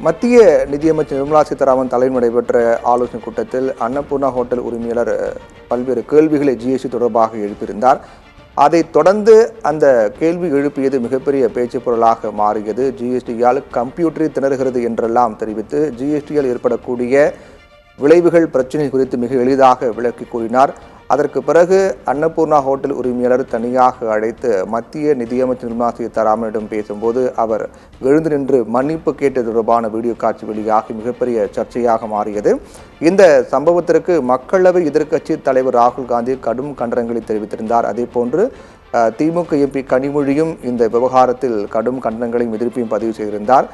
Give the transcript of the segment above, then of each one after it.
மத்திய நிதியமைச்சர் நிர்மலா சீதாராமன் தலைமையில் நடைபெற்ற ஆலோசனைக் கூட்டத்தில் அன்னபூர்ணா ஹோட்டல் உரிமையாளர் பல்வேறு கேள்விகளை ஜிஎஸ்டி தொடர்பாக எழுப்பியிருந்தார். அதைத் தொடர்ந்து அந்த கேள்வி எழுப்பியது மிகப்பெரிய பேச்சு பொருளாக மாறியது. ஜிஎஸ்டியால் கம்ப்யூட்டரை திணறுகிறது என்றெல்லாம் தெரிவித்து ஜிஎஸ்டியால் ஏற்படக்கூடிய விளைவுகள் பிரச்சினை குறித்து மிக எளிதாக விளக்கி கூறினார். அதற்கு பிறகு அன்னபூர்ணா ஹோட்டல் உரிமையாளர் தனியாக அழைத்து மத்திய நிதியமைச்சர் நிர்மலா சீதாராமனிடம் பேசும்போது அவர் எழுந்து நின்று மன்னிப்பு கேட்டது தொடர்பான வீடியோ காட்சி வெளியாகி மிகப்பெரிய சர்ச்சையாக மாறியது. இந்த சம்பவத்திற்கு மக்களவை எதிர்க்கட்சி தலைவர் ராகுல் காந்தி கடும் கண்டனங்களை தெரிவித்திருந்தார். அதேபோன்று திமுக எம்பி கனிமொழியும் இந்த விவகாரத்தில் கடும் கண்டனங்களையும் எதிர்ப்பையும் பதிவு செய்திருந்தார்.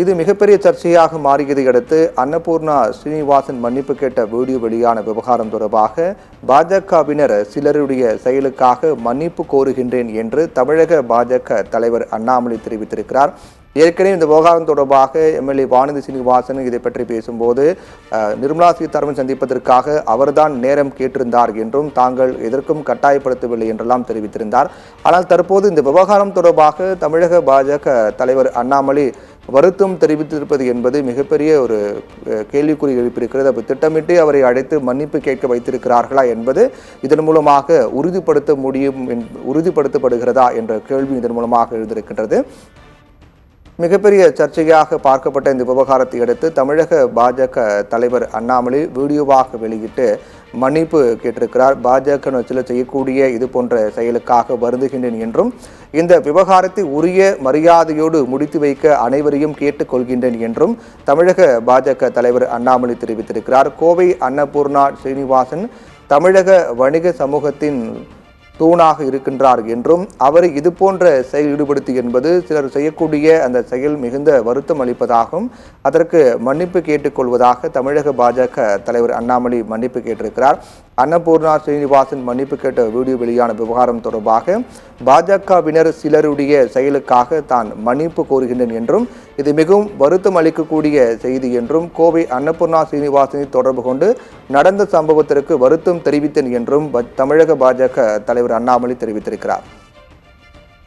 இது மிகப்பெரிய சர்ச்சையாக மாறியதை அடுத்து அன்னபூர்ணா ஸ்ரீனிவாசன் மன்னிப்பு கேட்ட வீடியோ வெளியான விவகாரம் தொடர்பாக பாஜகவினர் சிலருடைய செயலுக்காக மன்னிப்பு கோருகின்றேன் என்று தமிழக பாஜக தலைவர் அண்ணாமலை தெரிவித்திருக்கிறார். ஏற்கனவே இந்த விவகாரம் தொடர்பாக எம்எல்ஏ வானதி சீனிவாசன் இதை பற்றி பேசும்போது நிர்மலா சீதாராமன் சந்திப்பதற்காக அவர்தான் நேரம் கேட்டிருந்தார் என்றும் தாங்கள் எதற்கும் கட்டாயப்படுத்தவில்லை என்றெல்லாம் தெரிவித்திருந்தார். ஆனால் தற்போது இந்த விவகாரம் தொடர்பாக தமிழக பாஜக தலைவர் அண்ணாமலை வருத்தம் தெரிவித்திருப்பது என்பது மிகப்பெரிய ஒரு கேள்விக்குறி எழுப்பியிருக்கிறது. அப்போ திட்டமிட்டு அவரை அழைத்து மன்னிப்பு கேட்க வைத்திருக்கிறார்களா என்பது இதன் மூலமாக உறுதிப்படுத்தப்படுகிறதா என்ற கேள்வி இதன் மூலமாக எழுந்திருக்கின்றது. மிகப்பெரிய சர்ச்சையாக பார்க்கப்பட்ட இந்த விவகாரத்தை அடுத்து தமிழக பாஜக தலைவர் அண்ணாமலை வீடியோவாக வெளியிட்டு மன்னிப்பு கேட்டிருக்கிறார். பாஜக சில செய்யக்கூடிய இது போன்ற செயலுக்காக வருந்துகின்றேன் என்றும் இந்த விவகாரத்தை உரிய மரியாதையோடு முடித்து வைக்க அனைவரையும் கேட்டுக்கொள்கின்றேன் என்றும் தமிழக பாஜக தலைவர் அண்ணாமலை தெரிவித்திருக்கிறார். கோவை அன்னபூர்ணா ஸ்ரீனிவாசன் தமிழக வணிக சமூகத்தின் தூணாக இருக்கின்றார் என்றும் அவரை இது போன்ற செயல் ஈடுபடுத்தி என்பது சிலர் செய்யக்கூடிய அந்த செயல் மிகுந்த வருத்தம் அளிப்பதாகவும் அதற்கு மன்னிப்பு கேட்டுக்கொள்வதாக தமிழக பாஜக தலைவர் அண்ணாமலை மன்னிப்பு கேட்டிருக்கிறார். அன்னபூர்ணா ஸ்ரீனிவாசன் மன்னிப்பு கேட்ட வீடியோ வெளியான விவகாரம் தொடர்பாக பாஜகவினர் சிலருடைய செயலுக்காக தான் மன்னிப்பு கோருகின்றேன் என்றும் இது மிகவும் வருத்தம் அளிக்கக்கூடிய செய்தி என்றும் கோவை அன்னபூர்ணா ஸ்ரீனிவாசனை தொடர்பு கொண்டு நடந்த சம்பவத்திற்கு வருத்தம் தெரிவித்தேன் என்றும் தமிழக பாஜக தலைவர் அண்ணாமலை தெரிவித்திருக்கிறார்.